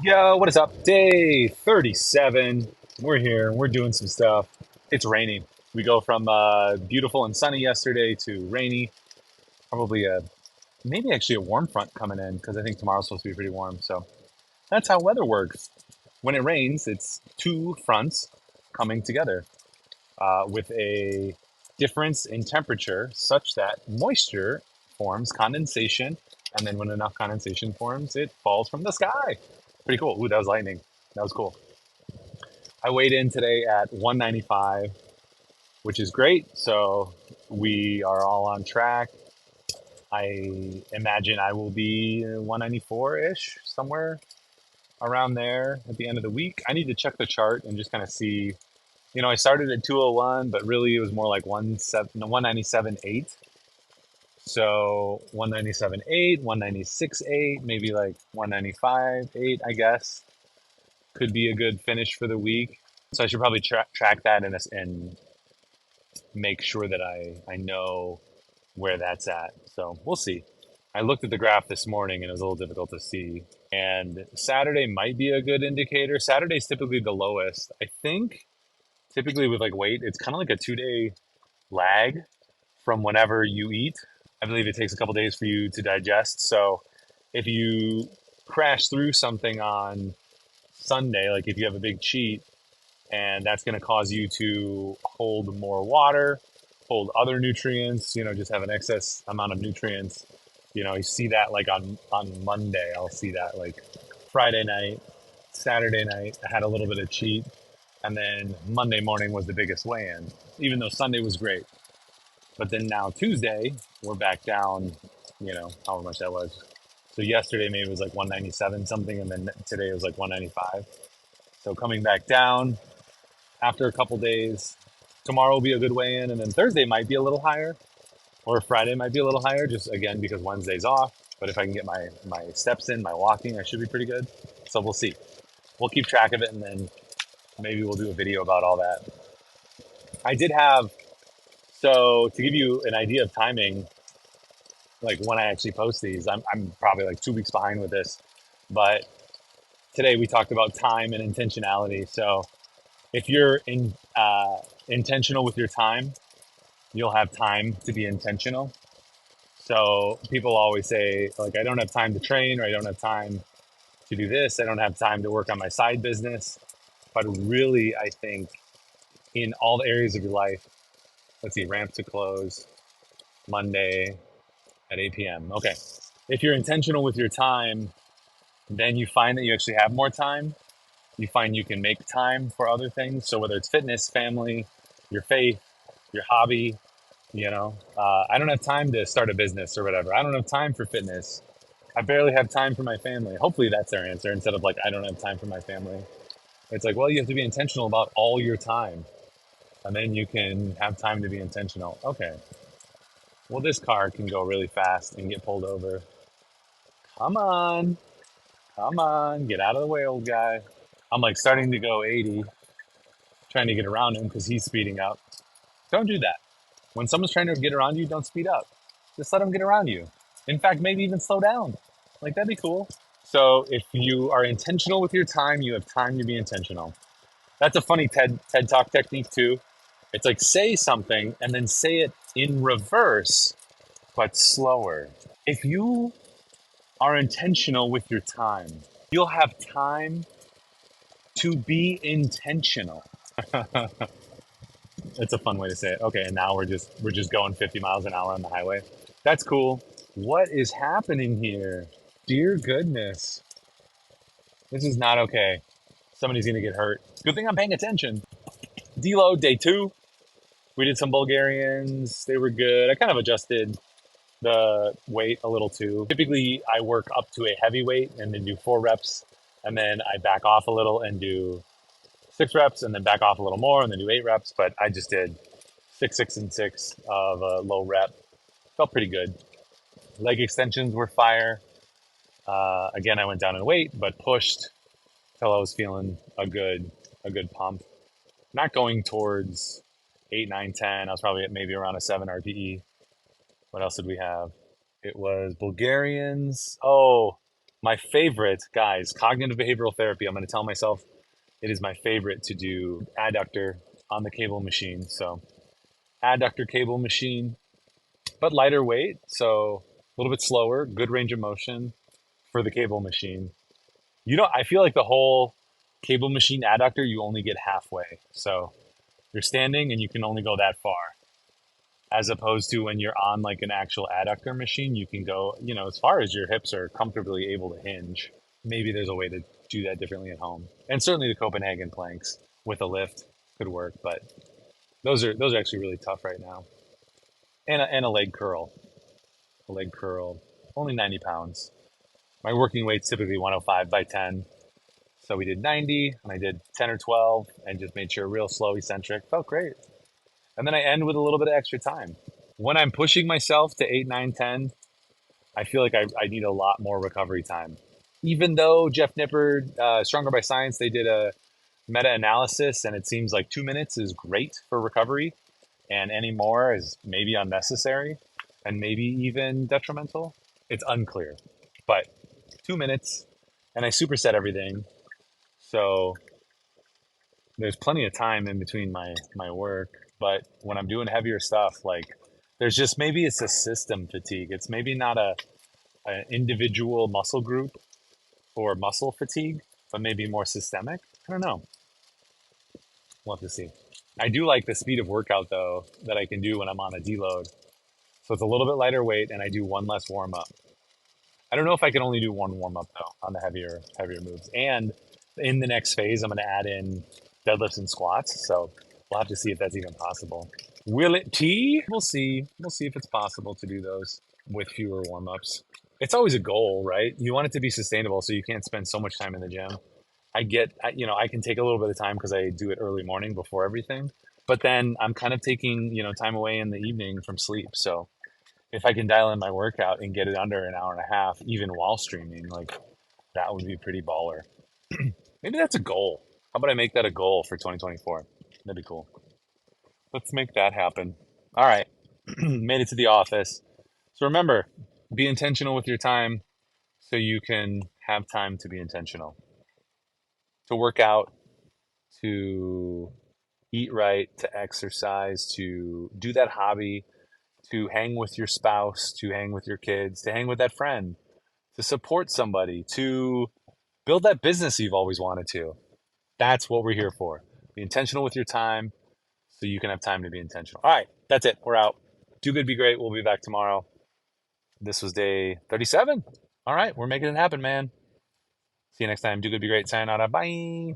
Yo, what is up? Day 37. We're here. We're doing some stuff. It's raining. We go from beautiful and sunny yesterday to rainy. Probably maybe actually a warm front coming in because I think tomorrow's supposed to be pretty warm. So that's how weather works. When it rains, it's two fronts coming together with a difference in temperature such that moisture forms condensation. And then when enough condensation forms, it falls from the sky. Pretty cool. Ooh, that was lightning. That was cool. I weighed in today at 195, which is great. So we are all on track. I imagine I will be 194 ish, somewhere around there at the end of the week. I need to check the chart and just kind of see. I started at 201, but really it was more like 197.8. So 197.8, 196.8, maybe like 195.8, I guess, could be a good finish for the week. So I should probably track that and make sure that I know where that's at. So we'll see. I looked at the graph this morning and it was a little difficult to see. And Saturday might be a good indicator. Saturday's typically the lowest. I think typically with like weight, it's kind of like a 2 day lag from whenever you eat. I believe it takes a couple days for you to digest. So if you crash through something on Sunday, like if you have a big cheat, and that's going to cause you to hold more water, hold other nutrients, just have an excess amount of nutrients. You see that like on Monday, I'll see that like Friday night, Saturday night, I had a little bit of cheat, and then Monday morning was the biggest weigh-in, even though Sunday was great. But then now Tuesday, we're back down, however much that was. So yesterday maybe it was like 197 something, and then today it was like 195. So coming back down, after a couple days. Tomorrow will be a good weigh in, and then Thursday might be a little higher, or Friday might be a little higher, just again because Wednesday's off. But if I can get my steps in, my walking, I should be pretty good. So we'll see. We'll keep track of it, and then maybe we'll do a video about all that. I did have so to give you an idea of timing, like when I actually post these, I'm probably like 2 weeks behind with this, but today we talked about time and intentionality. So if you're intentional with your time, you'll have time to be intentional. So people always say, like, I don't have time to train, or I don't have time to do this. I don't have time to work on my side business. But really, I think in all the areas of your life, let's see, ramp to close Monday at 8 p.m. Okay. If you're intentional with your time, then you find that you actually have more time. You find you can make time for other things. So whether it's fitness, family, your faith, your hobby, I don't have time to start a business or whatever. I don't have time for fitness. I barely have time for my family. Hopefully that's their answer instead of like, I don't have time for my family. It's like, well, you have to be intentional about all your time, and then you can have time to be intentional. Okay. Well, this car can go really fast and get pulled over. Come on. Come on. Get out of the way, old guy. I'm like starting to go 80, trying to get around him because he's speeding up. Don't do that. When someone's trying to get around you, don't speed up. Just let them get around you. In fact, maybe even slow down. Like, that'd be cool. So if you are intentional with your time, you have time to be intentional. That's a funny TED Talk technique too. It's like say something and then say it in reverse, but slower. If you are intentional with your time, you'll have time to be intentional. It's a fun way to say it. Okay, and now we're just going 50 miles an hour on the highway. That's cool. What is happening here? Dear goodness. This is not okay. Somebody's gonna get hurt. Good thing I'm paying attention. Deload day 2. We did some Bulgarians. They were good. I kind of adjusted the weight a little too. Typically, I work up to a heavy weight and then do 4 reps, and then I back off a little and do 6 reps, and then back off a little more and then do 8 reps. But I just did 6, 6, and 6 of a low rep. Felt pretty good. Leg extensions were fire. Again, I went down in weight, but pushed till I was feeling a good pump. Not going towards 8, 9, 10. I was probably at maybe around a 7 RPE. What else did we have? It was Bulgarians. Oh, My favorite, guys, cognitive behavioral therapy. I'm going to tell myself it is my favorite to do adductor on the cable machine. So, adductor cable machine, but lighter weight. So, a little bit slower, good range of motion for the cable machine. I feel like the whole cable machine adductor, you only get halfway. So, you're standing and you can only go that far. As opposed to when you're on like an actual adductor machine, you can go, as far as your hips are comfortably able to hinge. Maybe there's a way to do that differently at home. And certainly the Copenhagen planks with a lift could work, but those are actually really tough right now. And a leg curl, only 90 pounds. My working weight's typically 105 by 10. So we did 90 and I did 10 or 12 and just made sure real slow eccentric. Felt great. And then I end with a little bit of extra time. When I'm pushing myself to 8, 9, 10, I feel like I need a lot more recovery time. Even though Jeff Nippard, Stronger by Science, they did a meta analysis and it seems like 2 minutes is great for recovery and any more is maybe unnecessary and maybe even detrimental. It's unclear. But 2 minutes and I superset everything. So there's plenty of time in between my work. But when I'm doing heavier stuff, like there's just maybe it's a system fatigue. It's maybe not an individual muscle group or muscle fatigue, but maybe more systemic. I don't know. We'll have to see. I do like the speed of workout though that I can do when I'm on a deload. So it's a little bit lighter weight and I do one less warm up. I don't know if I can only do one warm up though on the heavier moves. And in the next phase, I'm going to add in deadlifts and squats. So we'll have to see if that's even possible. Will it T? We'll see. We'll see if it's possible to do those with fewer warm ups. It's always a goal, right? You want it to be sustainable, so you can't spend so much time in the gym. I can take a little bit of time because I do it early morning before everything. But then I'm kind of taking, time away in the evening from sleep. So if I can dial in my workout and get it under an hour and a half, even while streaming, like that would be pretty baller. Maybe that's a goal. How about I make that a goal for 2024? That'd be cool. Let's make that happen. All right. Made it to the office. So remember, be intentional with your time so you can have time to be intentional, to work out, to eat right, to exercise, to do that hobby, to hang with your spouse, to hang with your kids, to hang with that friend, to support somebody, to build that business you've always wanted to. That's what we're here for. Be intentional with your time so you can have time to be intentional. All right, that's it. We're out. Do good, be great. We'll be back tomorrow. This was day 37. All right, we're making it happen, man. See you next time. Do good, be great. Sayonara. Bye.